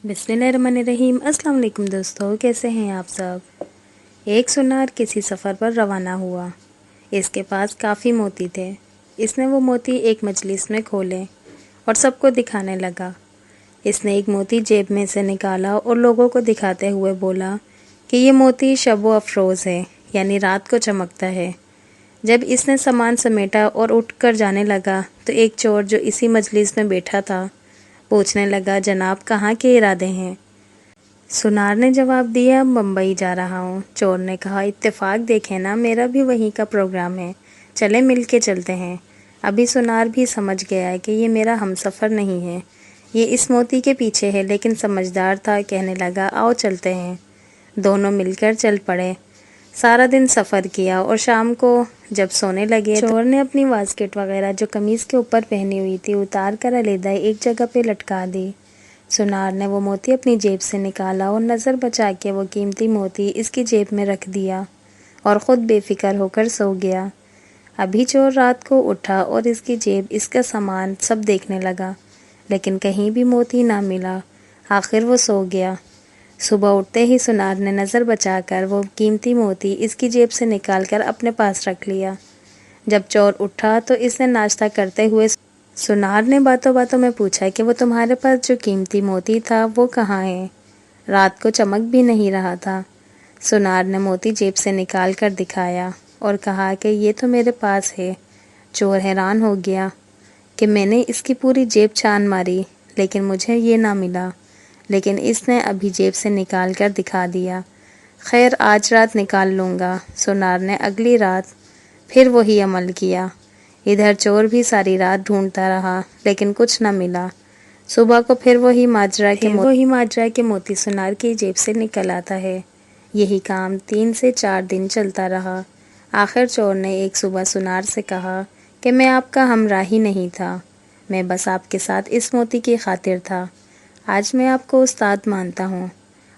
बिस्मिल्लाहिर्रहमानिर्रहीम। अस्सलाम वालेकुम दोस्तों, कैसे हैं आप सब। एक सुनार किसी सफ़र पर रवाना हुआ। इसके पास काफ़ी मोती थे। इसने वो मोती एक मजलिस में खोले और सबको दिखाने लगा। इसने एक मोती जेब में से निकाला और लोगों को दिखाते हुए बोला कि ये मोती शब व अफरोज़ है, यानी रात को चमकता है। जब इसने सामान समेटा और उठकर जाने लगा तो एक चोर जो इसी मजलिस में बैठा था पूछने लगा, जनाब कहाँ के इरादे हैं। सुनार ने जवाब दिया, बम्बई जा रहा हूँ। चोर ने कहा, इत्तेफाक देखें ना, मेरा भी वहीं का प्रोग्राम है, चले मिल के चलते हैं। अभी सुनार भी समझ गया है कि ये मेरा हमसफ़र नहीं है, ये इस मोती के पीछे है, लेकिन समझदार था, कहने लगा, आओ चलते हैं। दोनों मिलकर चल पड़े। सारा दिन सफ़र किया और शाम को जब सोने लगे चोर ने अपनी वास्केट वगैरह जो कमीज़ के ऊपर पहनी हुई थी उतार कर अलहदा एक जगह पे लटका दी। सुनार ने वो मोती अपनी जेब से निकाला और नज़र बचा के वो कीमती मोती इसकी जेब में रख दिया और ख़ुद बेफिक्र होकर सो गया। अभी चोर रात को उठा और इसकी जेब, इसका सामान सब देखने लगा, लेकिन कहीं भी मोती ना मिला। आखिर वो सो गया। सुबह उठते ही सुनार ने नज़र बचाकर वो कीमती मोती इसकी जेब से निकालकर अपने पास रख लिया। जब चोर उठा तो इसने नाश्ता करते हुए सुनार ने बातों बातों में पूछा कि वो तुम्हारे पास जो कीमती मोती था वो कहाँ है। रात को चमक भी नहीं रहा था। सुनार ने मोती जेब से निकाल कर दिखाया और कहा कि ये तो मेरे पास है। चोर हैरान हो गया कि मैंने इसकी पूरी जेब छान मारी लेकिन मुझे ये ना मिला, लेकिन इसने अभी जेब से निकाल कर दिखा दिया। खैर, आज रात निकाल लूँगा। सुनार ने अगली रात फिर वही अमल किया। इधर चोर भी सारी रात ढूंढता रहा लेकिन कुछ न मिला। सुबह को फिर वही माजरा के मोती सुनार की जेब से निकल आता है। यही काम 3 से 4 दिन चलता रहा। आखिर चोर ने एक सुबह सुनार से कहा कि मैं आपका हमराही नहीं था, मैं बस आपके साथ इस मोती की खातिर था। आज मैं आपको उस्ताद मानता हूँ।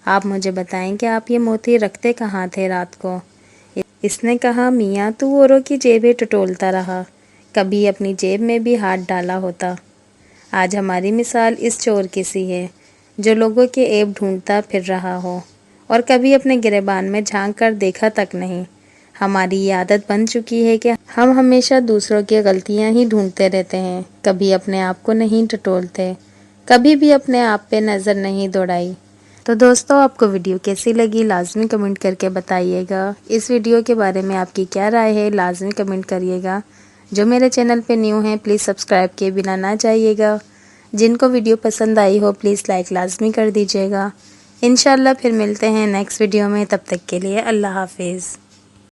आप मुझे बताएं कि आप ये मोती रखते कहाँ थे रात को। इसने कहा, मियाँ तू औरों की जेबें टटोलता रहा, कभी अपनी जेब में भी हाथ डाला होता। आज हमारी मिसाल इस चोर की सी है जो लोगों के ऐब ढूंढता फिर रहा हो और कभी अपने गिरेबान में झांक कर देखा तक नहीं। हमारी ये आदत बन चुकी है कि हम हमेशा दूसरों की गलतियाँ ही ढूंढते रहते हैं, कभी अपने आप को नहीं टटोलते, कभी भी अपने आप पे नज़र नहीं दौड़ाई। तो दोस्तों, आपको वीडियो कैसी लगी लाजमी कमेंट करके बताइएगा। इस वीडियो के बारे में आपकी क्या राय है लाजमी कमेंट करिएगा। जो मेरे चैनल पे न्यू हैं प्लीज़ सब्सक्राइब किए बिना ना जाइएगा। जिनको वीडियो पसंद आई हो प्लीज़ लाइक लाजमी कर दीजिएगा। इंशाल्लाह फिर मिलते हैं नेक्स्ट वीडियो में, तब तक के लिए अल्लाह हाफिज़।